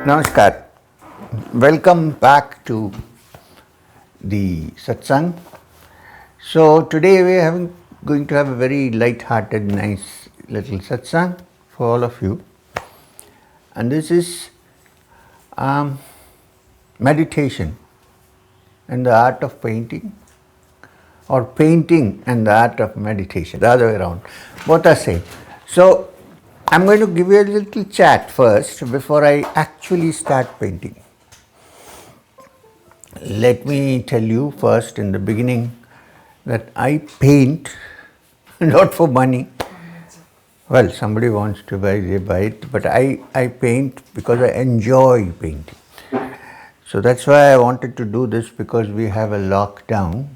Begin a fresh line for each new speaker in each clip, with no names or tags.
Namaskar. Welcome back to the Satsang. So today we are going to have a very light-hearted, nice little Satsang for all of you. And this is meditation and the art of painting, or painting and the art of meditation, the other way around. Both are same. So I'm going to give you a little chat first before I actually start painting. Let me tell you first in the beginning that I paint not for money. Well, somebody wants to buy, they buy it, but I paint because I enjoy painting. So that's why I wanted to do this, because we have a lockdown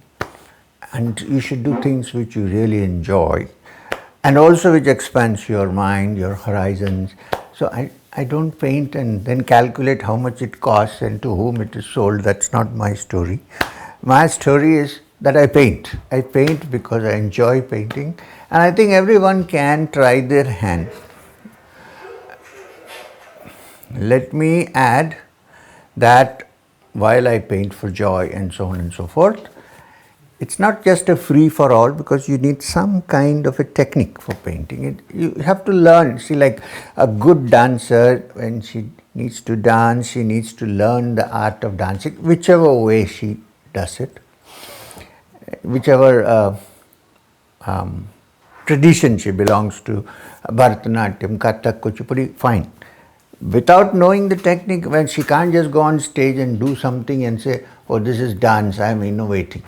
and you should do things which you really enjoy and also which expands your mind, your horizons. So I don't paint and then calculate how much it costs and to whom it is sold. That's not my story. My story is that I paint. I paint because I enjoy painting, and I think everyone can try their hand. Let me add that while I paint for joy and so on and so forth, it's not just a free for all, because you need some kind of a technique for painting. You have to learn. See, like a good dancer, when she needs to dance, she needs to learn the art of dancing, whichever way she does it, whichever tradition she belongs to, Bharatanatyam, Kathak, Kuchipudi, fine. Without knowing the technique, when she can't just go on stage and do something and say, oh, this is dance, I'm innovating.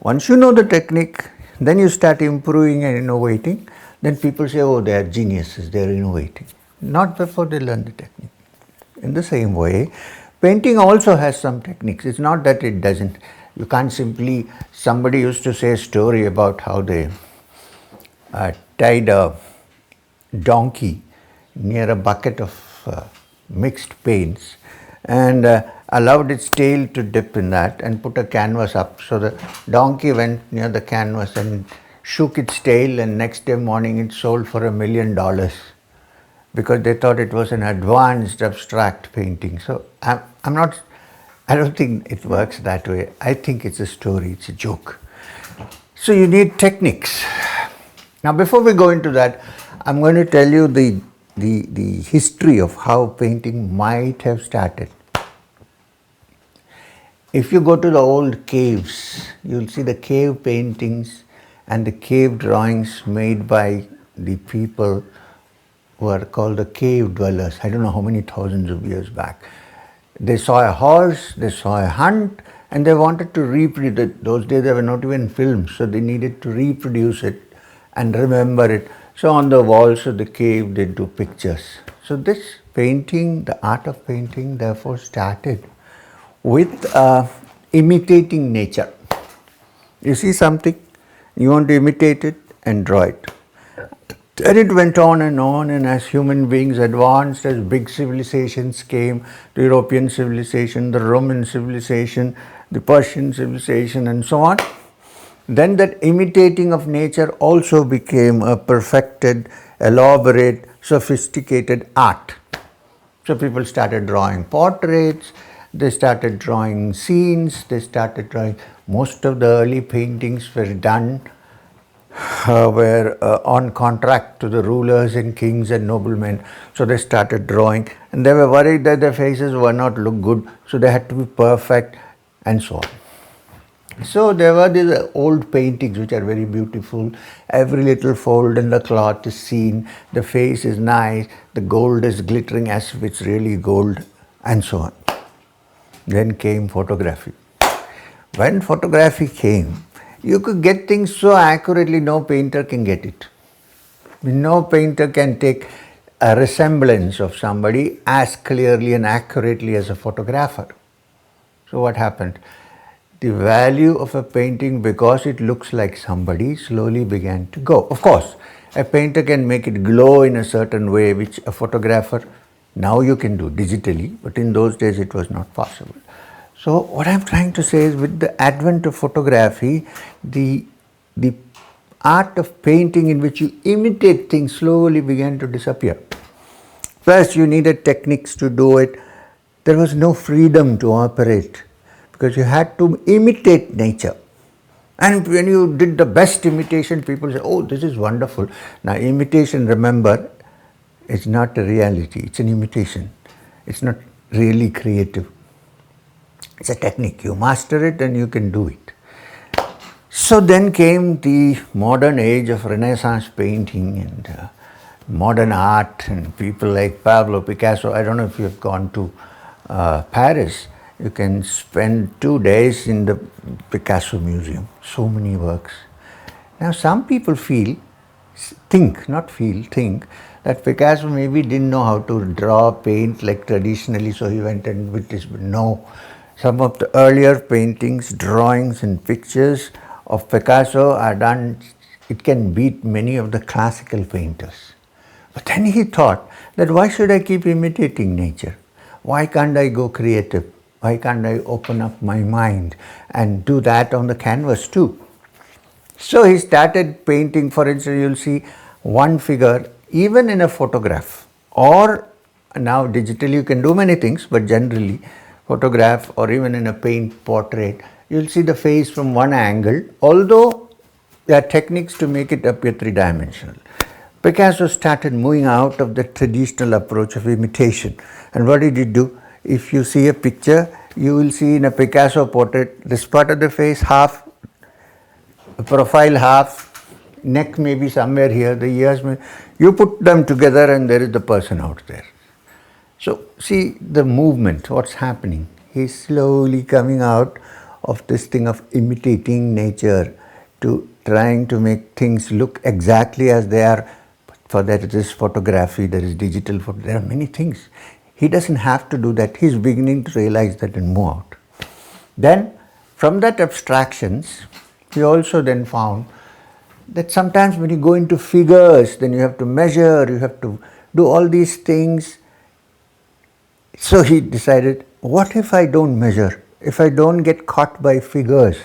Once you know the technique, then you start improving and innovating, then people say, oh, they are geniuses, they are innovating. Not before they learn the technique. In the same way, painting also has some techniques. It's not that it doesn't. You can't simply, somebody used to say a story about how they tied a donkey near a bucket of mixed paints and allowed its tail to dip in that and put a canvas up. So the donkey went near the canvas and shook its tail, and next day morning it sold for $1 million because they thought it was an advanced abstract painting. So I don't think it works that way. I think it's a story, it's a joke. So you need techniques. Now before we go into that, I'm going to tell you the history of how painting might have started. If you go to the old caves, you'll see the cave paintings and the cave drawings made by the people who are called the cave dwellers. I don't know how many thousands of years back. They saw a horse, they saw a hunt, and they wanted to reproduce it. Those days there were not even films, so they needed to reproduce it and remember it. So on the walls of the cave they do pictures. So this painting, the art of painting, therefore started with imitating nature. You see something, you want to imitate it and draw it. Then it went on, and as human beings advanced, as big civilizations came, the European civilization, the Roman civilization, the Persian civilization, and so on, then that imitating of nature also became a perfected, elaborate, sophisticated art. So people started drawing portraits, they started drawing scenes, they started drawing. Most of the early paintings were done, were on contract to the rulers and kings and noblemen. So they started drawing, and they were worried that their faces were not look good, so they had to be perfect and so on. So there were these old paintings which are very beautiful. Every little fold in the cloth is seen, the face is nice, the gold is glittering as if it's really gold, and so on. Then came photography. When photography came, you could get things so accurately no painter can get it. No painter can take a resemblance of somebody as clearly and accurately as a photographer. So what happened? The value of a painting, because it looks like somebody, slowly began to go. Of course, a painter can make it glow in a certain way, which a photographer now you can do digitally, but in those days it was not possible. So what I'm trying to say is, with the advent of photography, the art of painting in which you imitate things slowly began to disappear. Plus you needed techniques to do it. There was no freedom to operate because you had to imitate nature. And when you did the best imitation, people say, oh, this is wonderful. Now imitation, remember, is not a reality, it's an imitation. It's not really creative. It's a technique. You master it and you can do it. So then came the modern age of Renaissance painting and modern art, and people like Pablo Picasso. I don't know if you have gone to Paris. You can spend 2 days in the Picasso Museum. So many works. Now some people think that Picasso maybe didn't know how to draw, paint like traditionally, so he went and with this. No. Some of the earlier paintings, drawings and pictures of Picasso are done, it can beat many of the classical painters. But then he thought that why should I keep imitating nature? Why can't I go creative? Why can't I open up my mind and do that on the canvas too? So he started painting. For instance, you'll see one figure, even in a photograph, or now digitally you can do many things, but generally photograph or even in a paint portrait, you'll see the face from one angle, although there are techniques to make it appear three-dimensional. Picasso started moving out of the traditional approach of imitation. And what did he do? If you see a picture, you will see in a Picasso portrait, this part of the face half, profile half, neck may be somewhere here, the ears may, you put them together and there is the person out there. So see the movement, what's happening. He's slowly coming out of this thing of imitating nature to trying to make things look exactly as they are. For that there is photography, there is digital photo, there are many things. He doesn't have to do that. He's beginning to realize that and move out. Then from that abstractions, he also then found that sometimes when you go into figures, then you have to measure, you have to do all these things. So he decided, what if I don't measure? If I don't get caught by figures,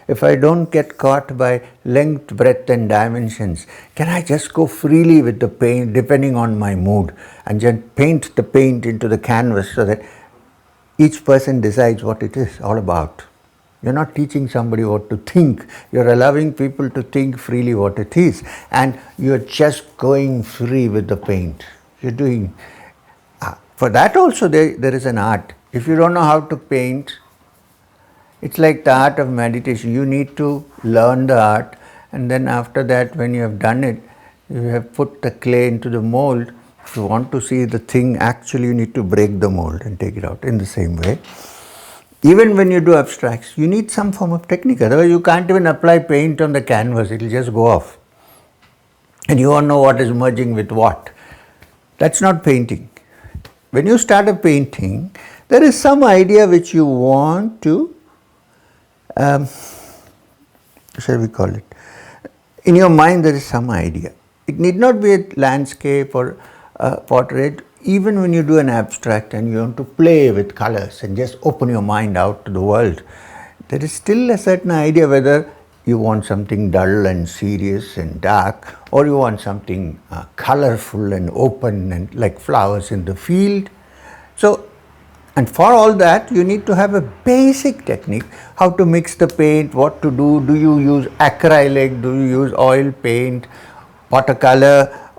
if I don't get caught by length, breadth and dimensions, can I just go freely with the paint depending on my mood and just paint the paint into the canvas so that each person decides what it is all about. You're not teaching somebody what to think, you're allowing people to think freely what it is, and you're just going free with the paint. You're doing, for that also there is an art. If you don't know how to paint, it's like the art of meditation. You need to learn the art, and then after that, when you have done it, you have put the clay into the mold. If you want to see the thing, actually you need to break the mold and take it out. In the same way, even when you do abstracts, you need some form of technique. Otherwise, you can't even apply paint on the canvas. It will just go off. And you won't know what is merging with what. That's not painting. When you start a painting, there is some idea which you want to shall we call it? In your mind there is some idea. It need not be a landscape or a portrait. Even when you do an abstract and you want to play with colors and just open your mind out to the world, there is still a certain idea whether you want something dull and serious and dark, or you want something colorful and open and like flowers in the field. So, and for all that, you need to have a basic technique, how to mix the paint, what to do. Do you use acrylic? Do you use oil paint, watercolor,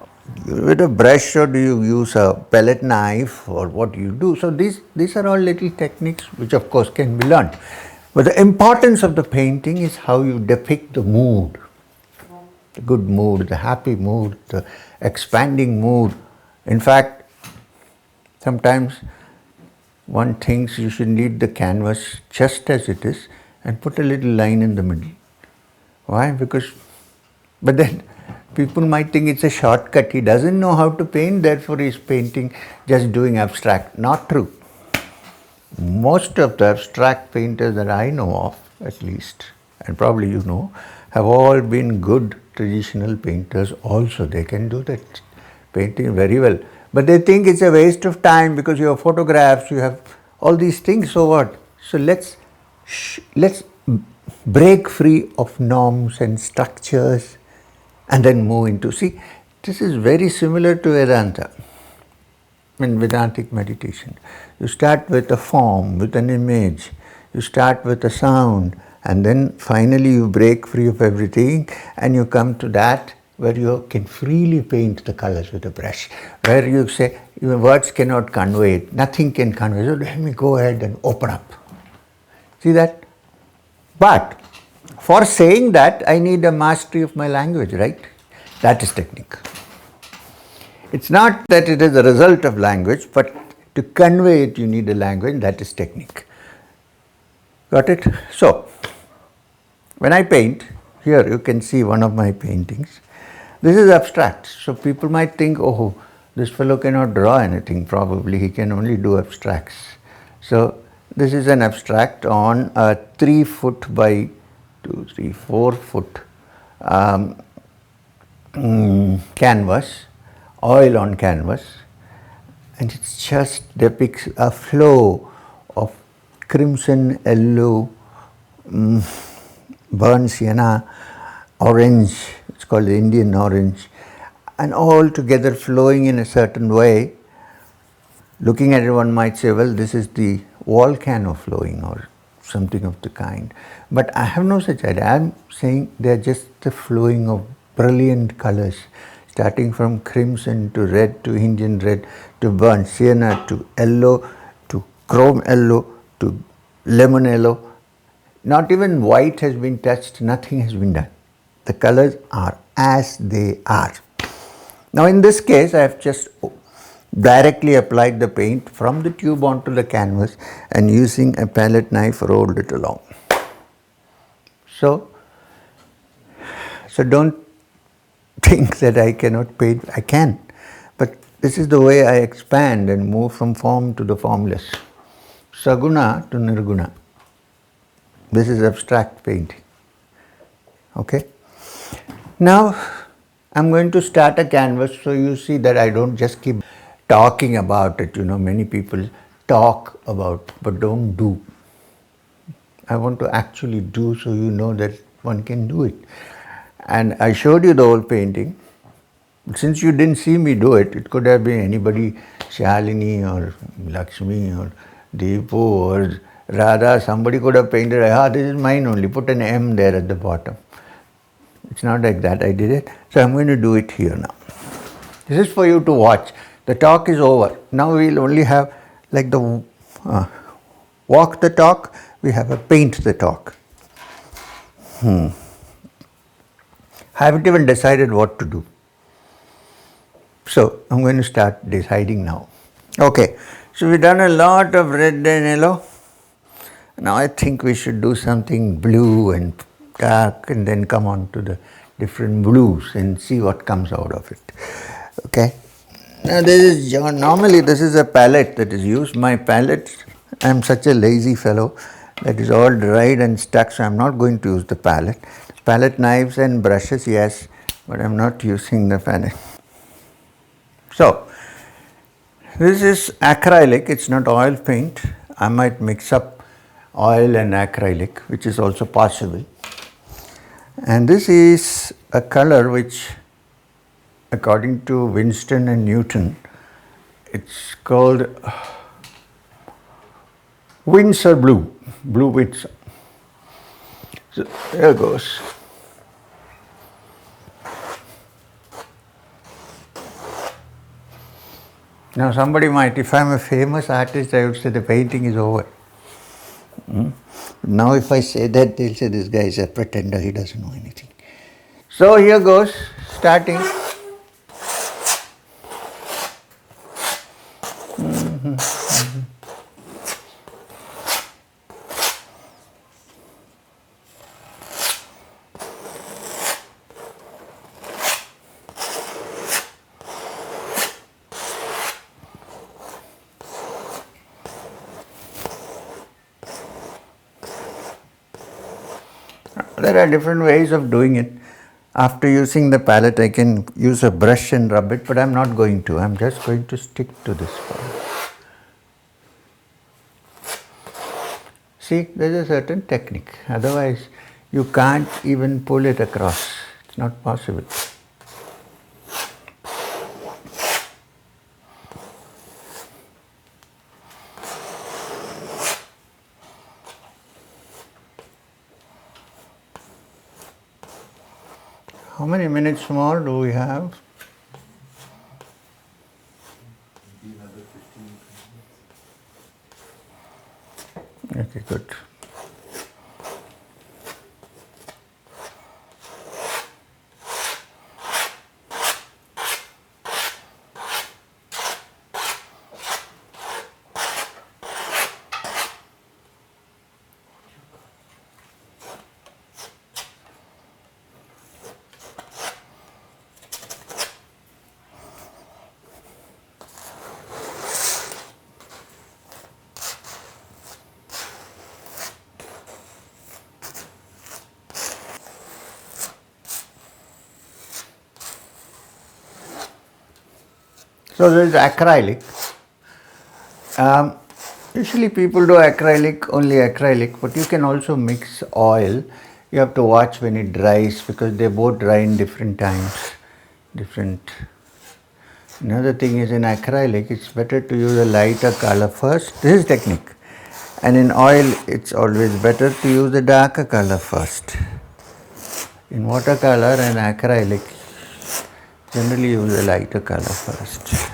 with a brush, or do you use a palette knife, or what do you do? So these are all little techniques which of course can be learned. But the importance of the painting is how you depict the mood, the good mood, the happy mood, the expanding mood. In fact, sometimes one thinks you should leave the canvas just as it is and put a little line in the middle. Why? But then people might think it's a shortcut. He doesn't know how to paint, therefore he's painting, just doing abstract. Not true. Most of the abstract painters that I know of, at least, and probably you know, have all been good traditional painters also. They can do that painting very well. But they think it's a waste of time because you have photographs, you have all these things, so what? So let's break free of norms and structures and then move into, see, this is very similar to Vedanta. in Vedantic meditation. You start with a form, with an image, you start with a sound, and then finally you break free of everything and you come to that where you can freely paint the colors with a brush, where you say, your words cannot convey it, nothing can convey it, so let me go ahead and open up. See that? But for saying that, I need a mastery of my language, right? That is technique. It's not that it is a result of language, but to convey it, you need a language, that is technique. Got it? So, when I paint, here you can see one of my paintings. This is abstract, so people might think, oh, this fellow cannot draw anything, probably he can only do abstracts. So, this is an abstract on a 3 foot by 4 foot canvas, oil on canvas, and it just depicts a flow of crimson, yellow, burnt sienna, orange, it's called the Indian orange, and all together flowing in a certain way. Looking at it, one might say, well, this is the volcano flowing or something of the kind. But I have no such idea. I am saying they are just the flowing of brilliant colors, starting from crimson to red to Indian red to burnt sienna to yellow to chrome yellow to lemon yellow. Not even white has been touched, nothing has been done. The colors are as they are. Now in this case, I have just directly applied the paint from the tube onto the canvas and using a palette knife rolled it along. So don't think that I cannot paint. I can, but this is the way I expand and move from form to the formless, saguna to nirguna. This is abstract painting. Okay. Now I'm going to start a canvas, so you see that I don't just keep talking about it. Many people talk about but don't do. I want to actually do, so you know that one can do it. And I showed you the whole painting. Since you didn't see me do it, it could have been anybody, Shalini or Lakshmi or Deepu or Radha. Somebody could have painted, this is mine only, put an M there at the bottom. It's not like that, I did it. So I'm going to do it here now. This is for you to watch. The talk is over. Now we'll only have like the walk the talk, we have a paint the talk. I haven't even decided what to do. So I'm going to start deciding now. Okay, so we've done a lot of red and yellow. Now I think we should do something blue and dark and then come on to the different blues and see what comes out of it. Okay. Now normally this is a palette that is used. My palette, I am such a lazy fellow that is all dried and stuck, so I am not going to use the palette. Palette knives and brushes, yes, but I am not using the palette. So, this is acrylic, it's not oil paint. I might mix up oil and acrylic, which is also possible. And this is a color which, according to Winston and Newton, it's called Windsor blue, blue Windsor. So there goes. Now somebody might, if I'm a famous artist, I would say the painting is over. Now if I say that, they'll say this guy is a pretender, he doesn't know anything. So here goes, starting. There are different ways of doing it. After using the palette, I can use a brush and rub it, but I'm not going to. I'm just going to stick to this one. See, there's a certain technique. Otherwise, you can't even pull it across. It's not possible. How many minutes more do we have? Okay, good. So there is acrylic. Usually people do acrylic, only acrylic, but you can also mix oil. You have to watch when it dries because they both dry in different times. Another thing is in acrylic, it's better to use a lighter color first. This is technique. And in oil, it's always better to use a darker color first. In watercolor and acrylic, generally use a lighter color first.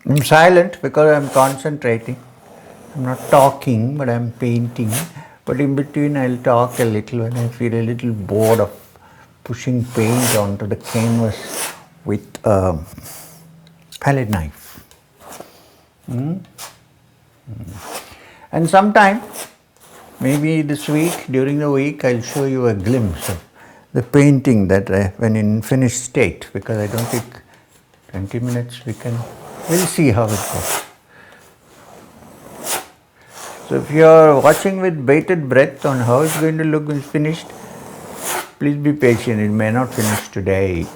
I'm silent because I'm concentrating. I'm not talking, but I'm painting. But in between, I'll talk a little when I feel a little bored of pushing paint onto the canvas with a palette knife. And sometime, maybe this week, during the week, I'll show you a glimpse of the painting that when in finished state, because I don't think 20 minutes we'll see how it goes. So if you are watching with bated breath on how it's going to look when it's finished, please be patient, it may not finish today.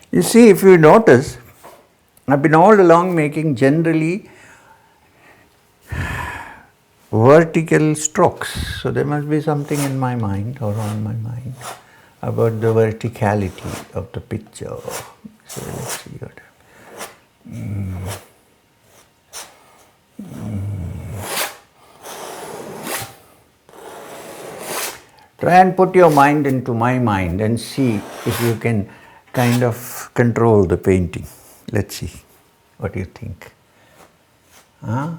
You see, if you notice, I've been all along making generally vertical strokes. So there must be something in my mind or on my mind about the verticality of the picture. So let's see what. Try and put your mind into my mind and see if you can kind of control the painting. Let's see. What do you think? Huh?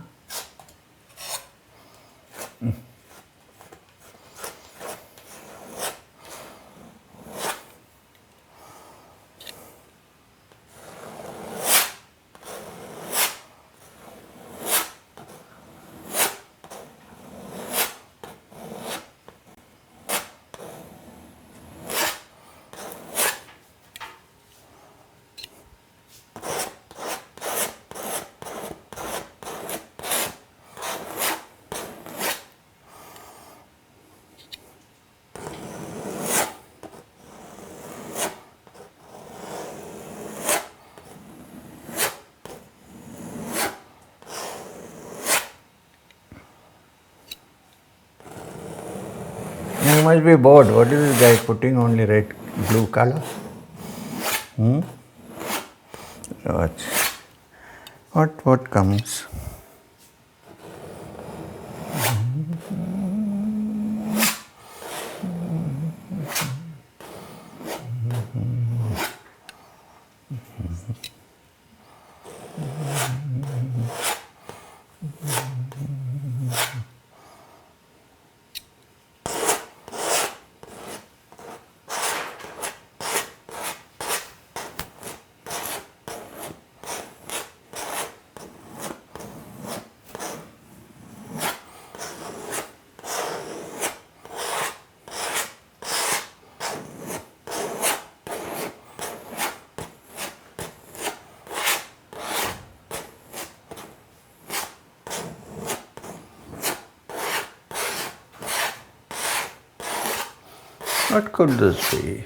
must be bored. What is this guy putting only red, blue color? Watch. What comes? What could this be?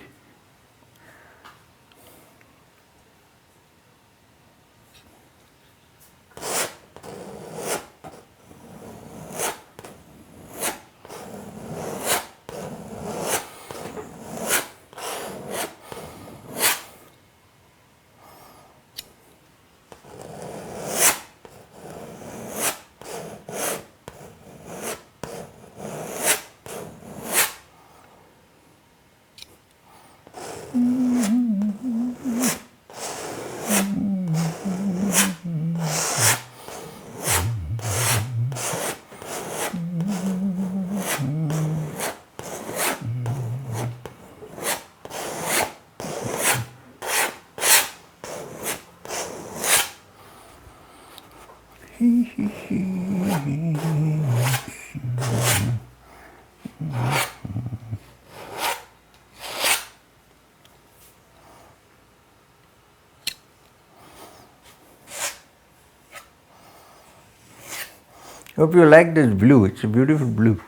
Hope you like this blue. It's a beautiful blue.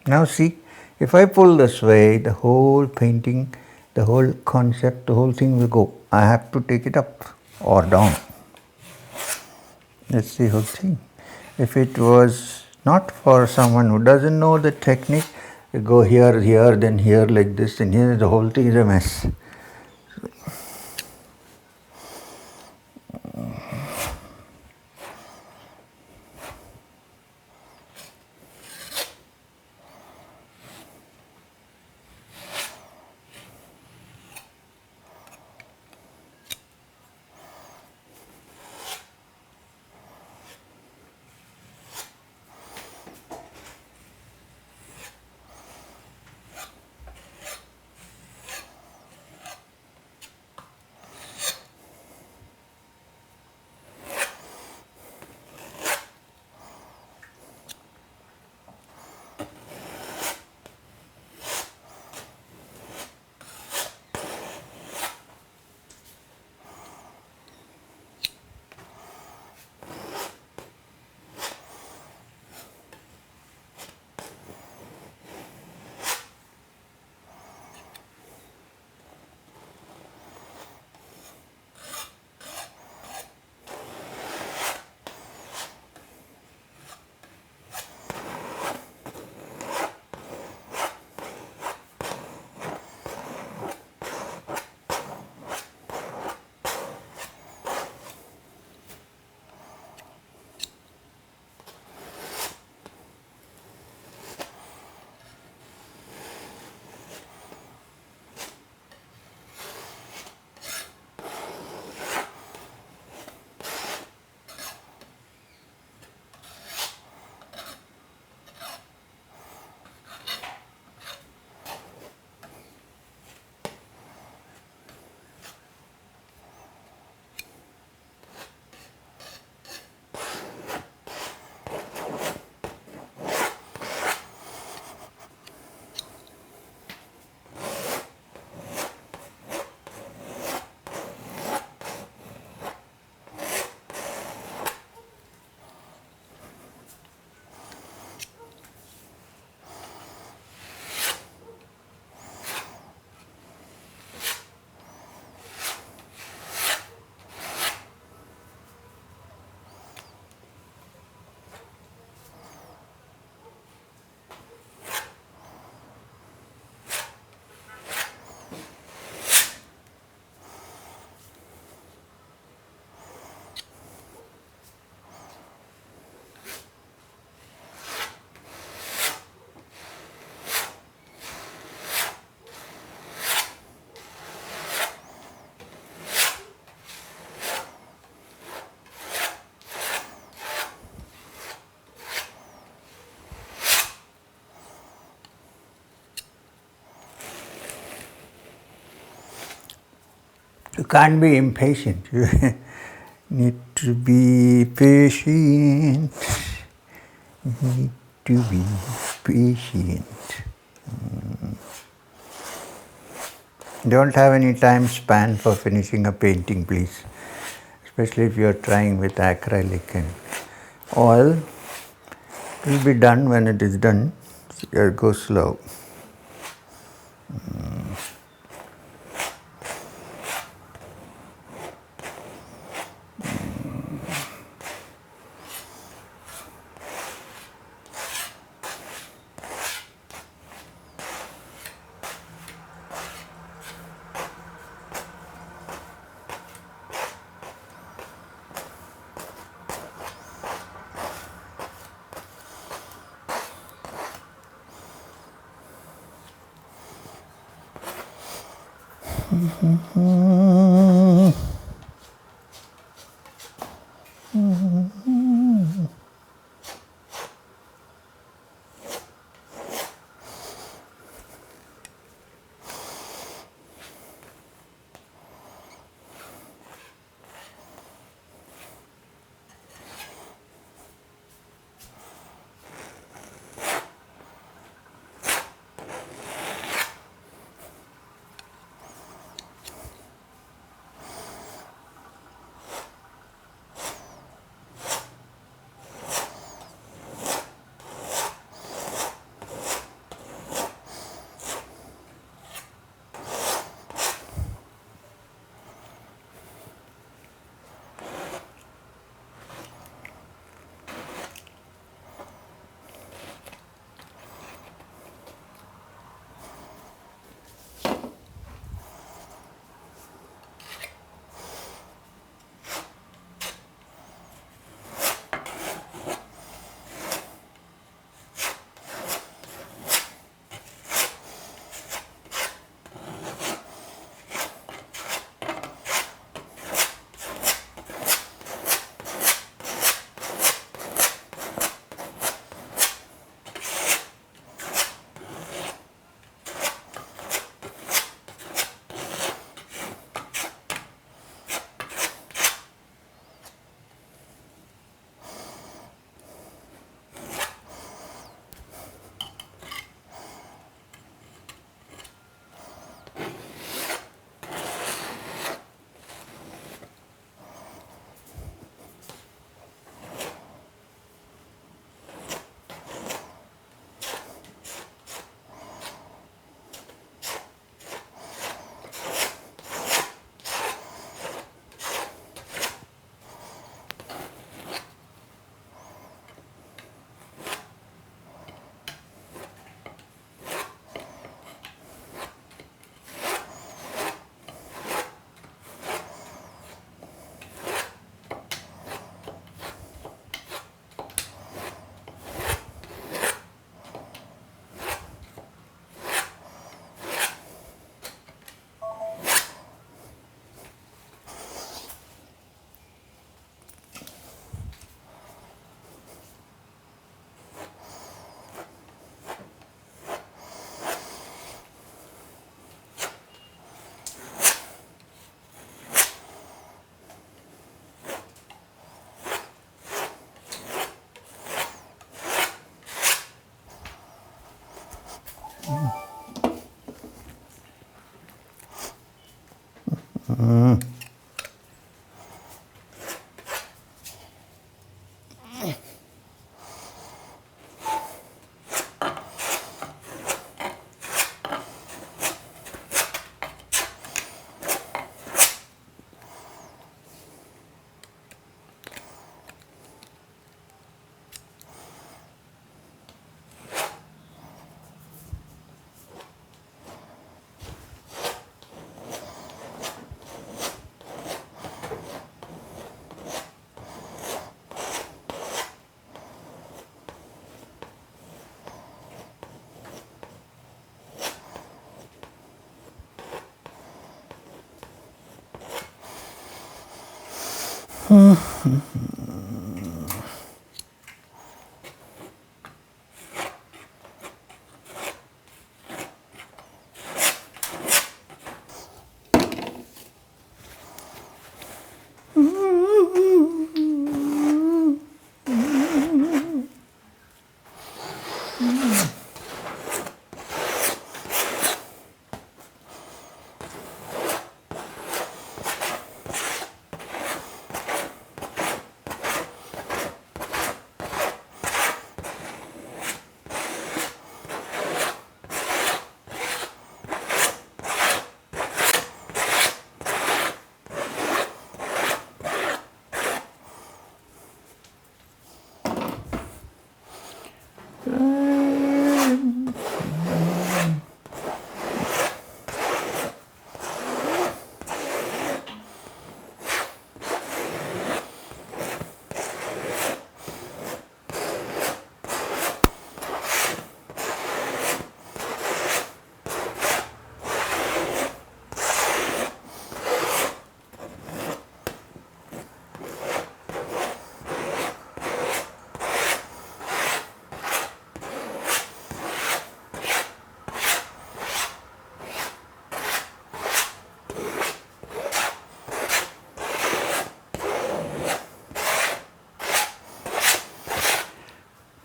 Now see, if I pull this way, the whole painting, the whole concept, the whole thing will go. I have to take it up or down. That's the whole thing. If it was not for someone who doesn't know the technique, you go here, here, then here like this, and here the whole thing is a mess. You can't be impatient. You need to be patient. Need to be patient. Don't have any time span for finishing a painting, please. Especially if you are trying with acrylic and oil. It will be done when it is done. So go slow.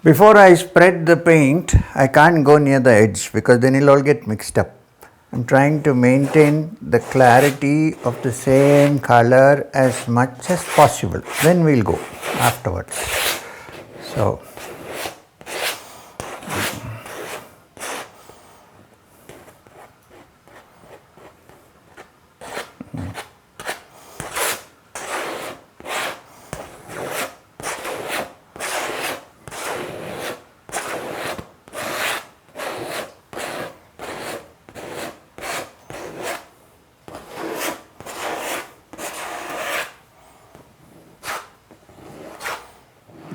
Before I spread the paint, I can't go near the edge because then it'll all get mixed up. I'm trying to maintain the clarity of the same color as much as possible. Then we'll go afterwards. So,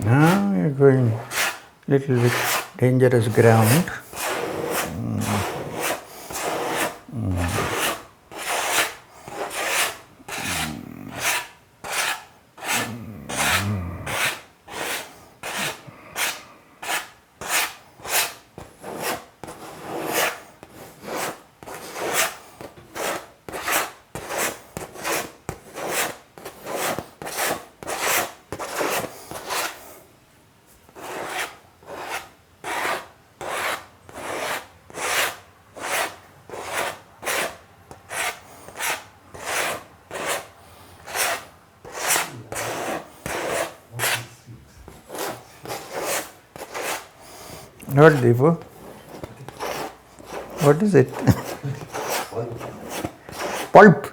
now you're going little bit dangerous ground. What, Deepu? What is it? Pulp.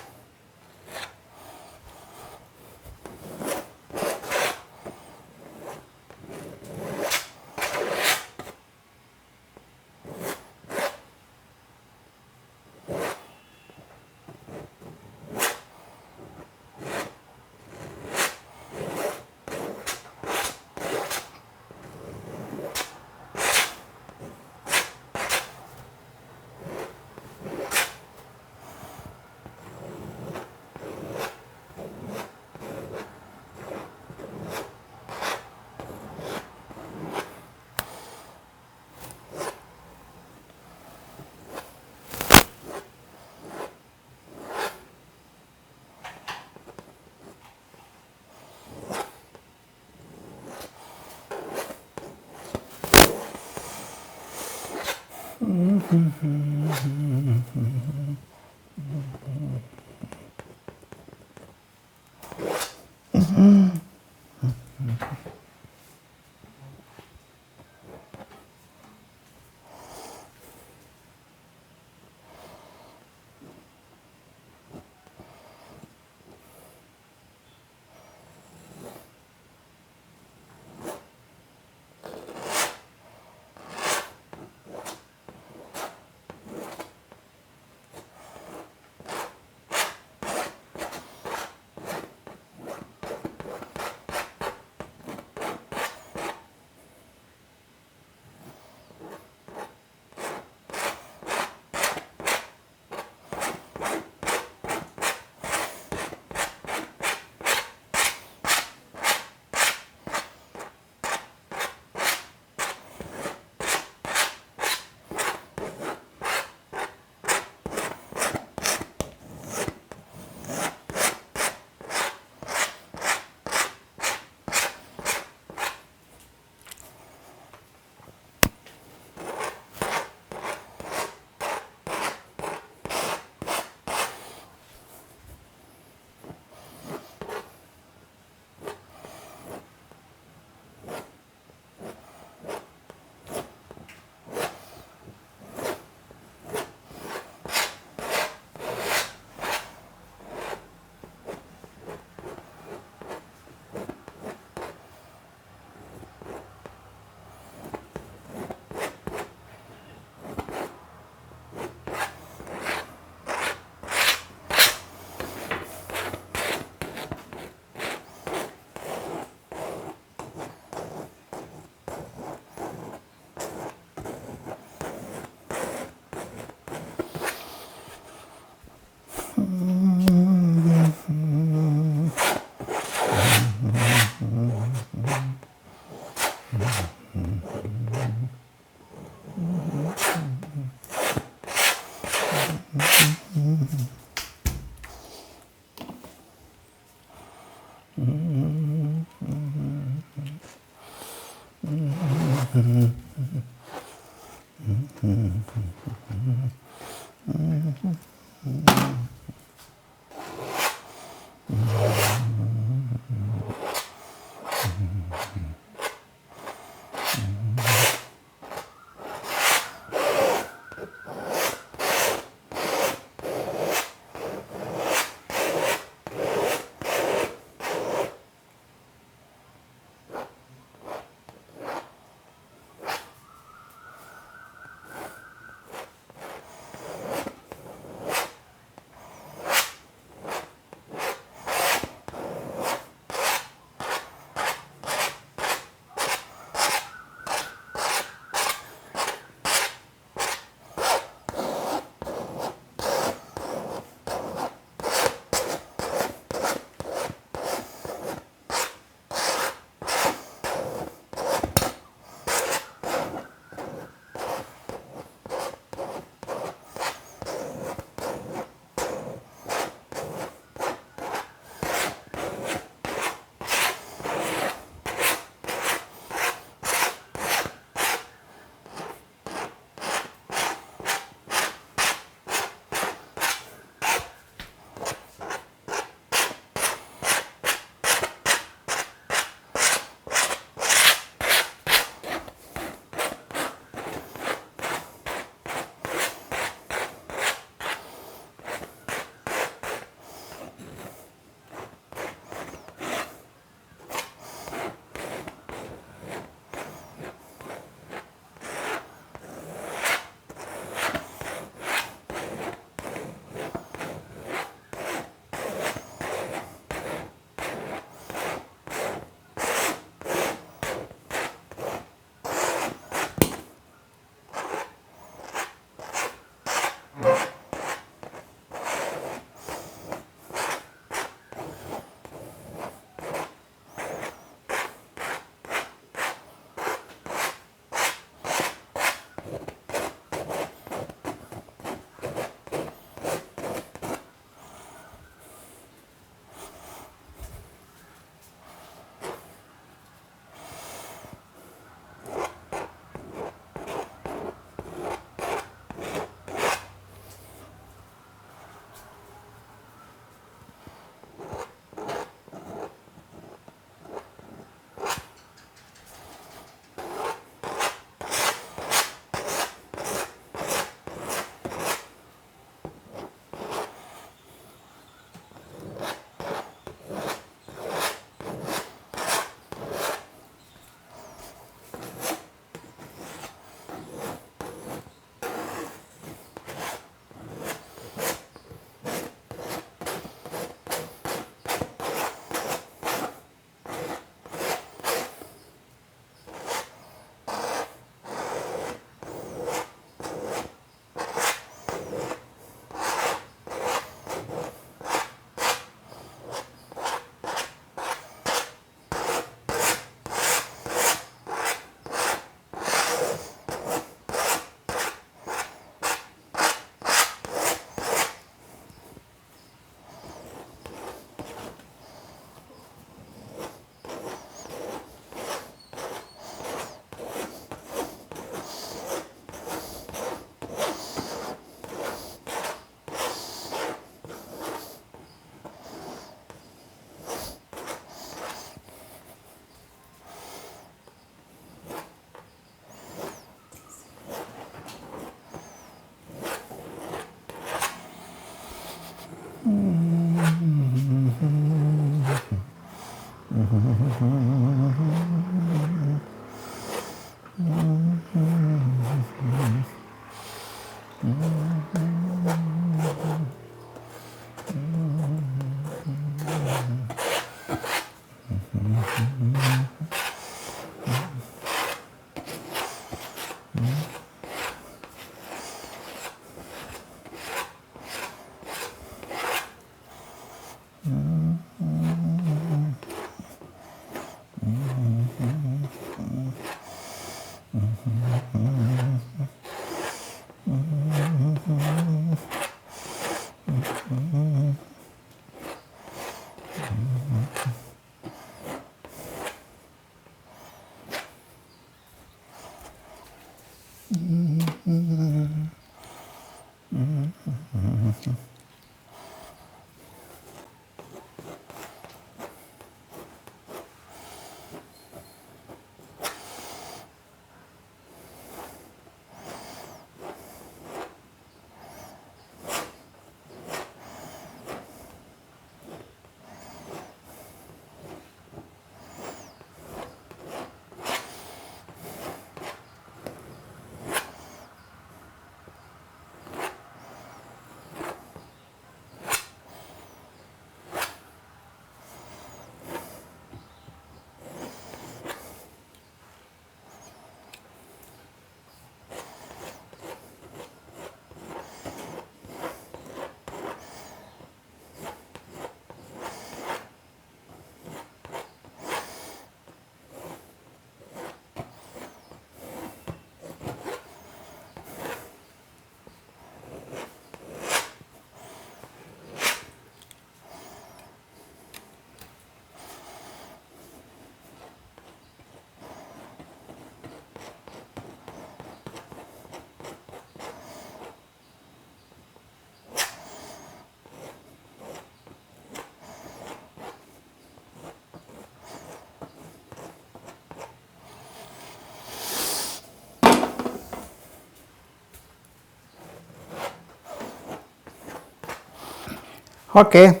Okay,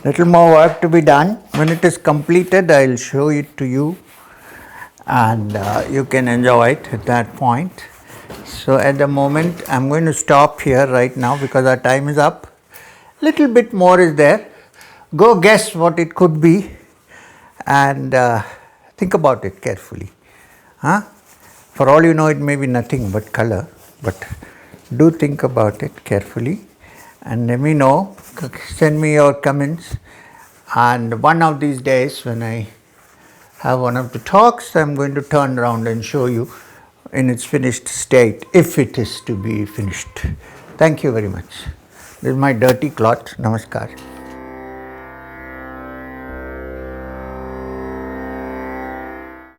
little more work to be done. When it is completed, I will show it to you, and you can enjoy it at that point. So at the moment, I'm going to stop here right now because our time is up. Little bit more is there. Go guess what it could be, and think about it carefully. Huh? For all you know, it may be nothing but color, but do think about it carefully and let me know. Send me your comments, and one of these days when I have one of the talks, I'm going to turn around and show you in its finished state, if it is to be finished. Thank you very much. This is my dirty cloth. Namaskar.